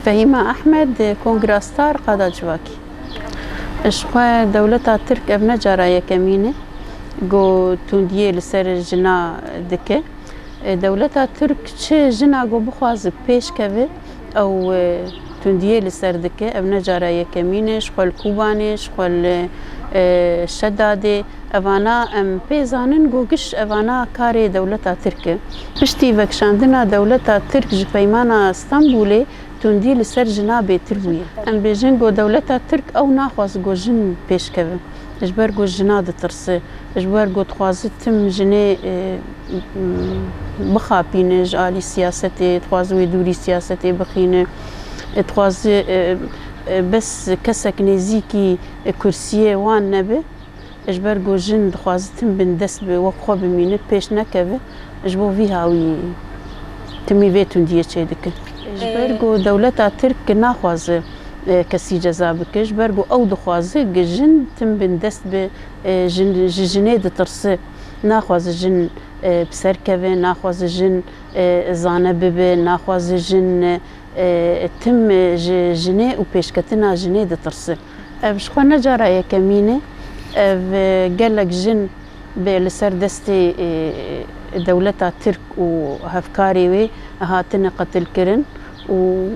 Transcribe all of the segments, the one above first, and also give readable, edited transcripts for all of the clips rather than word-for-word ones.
فهيمة أحمد كونغراستار قادة جواكي اشخوا دولتا ترك ابن جرايا كمينة جو تونديه لسر جنا دكه دولتا ترك چه جنا جو بخواز پیش كوه او تونديه لسر دكه ابن جرايا كمينة اشخوا الكوباني اشخوا الشدادي اوانا ام پیزانن جو گش اوانا کار دولتا ترك پشتی وکشاندنا دولتا ترك جپیمانا استانبولي توندي لسر جنا بيتر بويا ام بيجن جو دولتا ترك او ناخواز جو جن پیش كوه اجبر جو جنا دترسه اجبر جو تخوازت تم جنه بخابينه جالي سياسته تخوازوي دوري سياسته بخينه تخواز بس كسك نزيكي كرسيه وان نبه اجبر جو جن تخوازتم بندس بوقخو بمينه پیش نكوه اجبو في هاوي تمي بيتون ديه چه دكه اجبر جو دولتا ترك ناخواز كسي جزا بكش برغو او دخوازه جن تم بندست ب جنه دترسه ناخواز جن بسركبه ناخواز جن زانه ببه ناخواز جن تم جنه و پیشکتنا جنه دترسه بشخوا نجارة يكمينه قالك جن بلسر دستي دولتا ترك و هفكاري وي هاتن قتل كرن و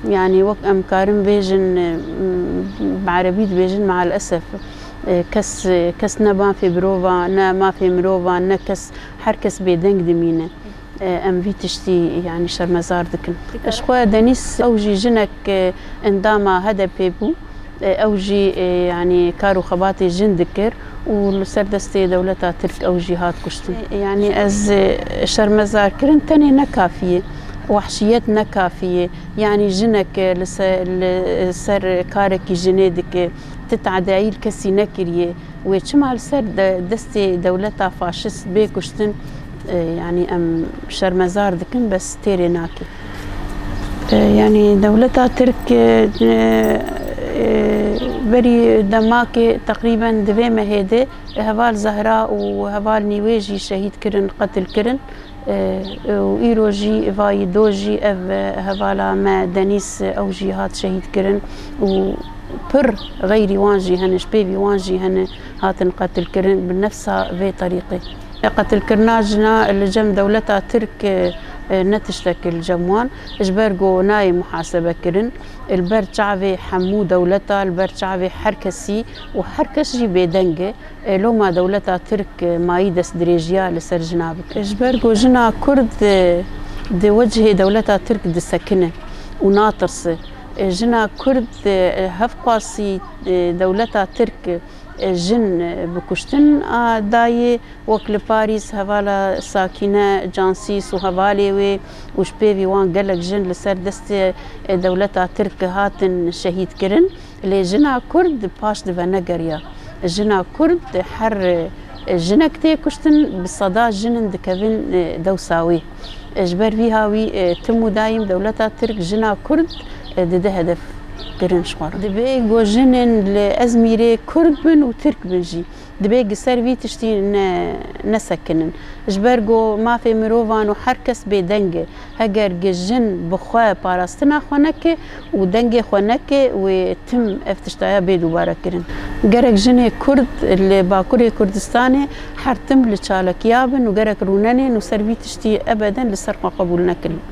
يعني وقت أمكارم بيجن بعربيت بيجن مع الأسف كس نبان في بروفا نا ما في مروفا نا كس حركس بيدنج دمينة أم في تشتي يعني شرمزار دكن أشخوا دنيس أوجي جنك انداما هذا بيبو أوجي يعني كارو خباتي جن ذكر والسردستي دولتها ترك أوجي هات كشتن يعني أز شرمزار كرن تاني نكافية وحشيات نكافية يعني جنك لسر كاركي جنيدك تتعدايل كسي نكريه وشمال سر دستي دولتا فاشست بيكشتن يعني ام شرمزار دكن بس تيري ناكي يعني دولتا ترك بري دماكي تقريبا دوي مهيدي هوال زهراء وهوال نيويجي شهيد كرن قتل كرن وإيروجي فاي دوجي هوالا ما دنيس أو جهات شهيد كرن وبر غيري وانجي هن شبيبي وانجي هن هات قتل كرن بنفسها في طريقي قتل كرناجنا اللي جم دولتها ترك نتشتك الجموان اجبرقو ناي محاسبة كرن البر شعبي حمو دولتها البر شعبي حركسي وحركسي بيدنجي لو ما دولتها ترك مايدس دريجيا لسر جنابك اجبرقو جنا كرد دي وجه دولتها ترك دي سكنة وناطرس جنا كرد هفقاسي دولتها ترك جن بكشتن داي وكل باريس هوالا ساكنة جانسيس وهوالي وي وشبيبي وان قالك جن لسر دست دولتا ترك هاتن شهيد كرن اللي جنا كرد باش دفا نقريا جنا كرد حر جنك تي كشتن بصدا جنن دكبن دوساوي اجبر فيها وي تمو دايم دولتا ترك جنا كرد ده هدف كرن شوار دبي جو جنن لازميري كرد بن وترك بنجي دبي قصر في تشتي نسكنن جبرجو ما في مروفان وحركس بدنجة هجر جن بخوا باراستنا خونك ودنجة خونك وتم افتشتايا بيدو باركرن جرك جني كرد اللي باكوري كردستاني حرتم لشالك يابن وجرك روناني نسر في تشتي ابدا لسرقة قبول نكل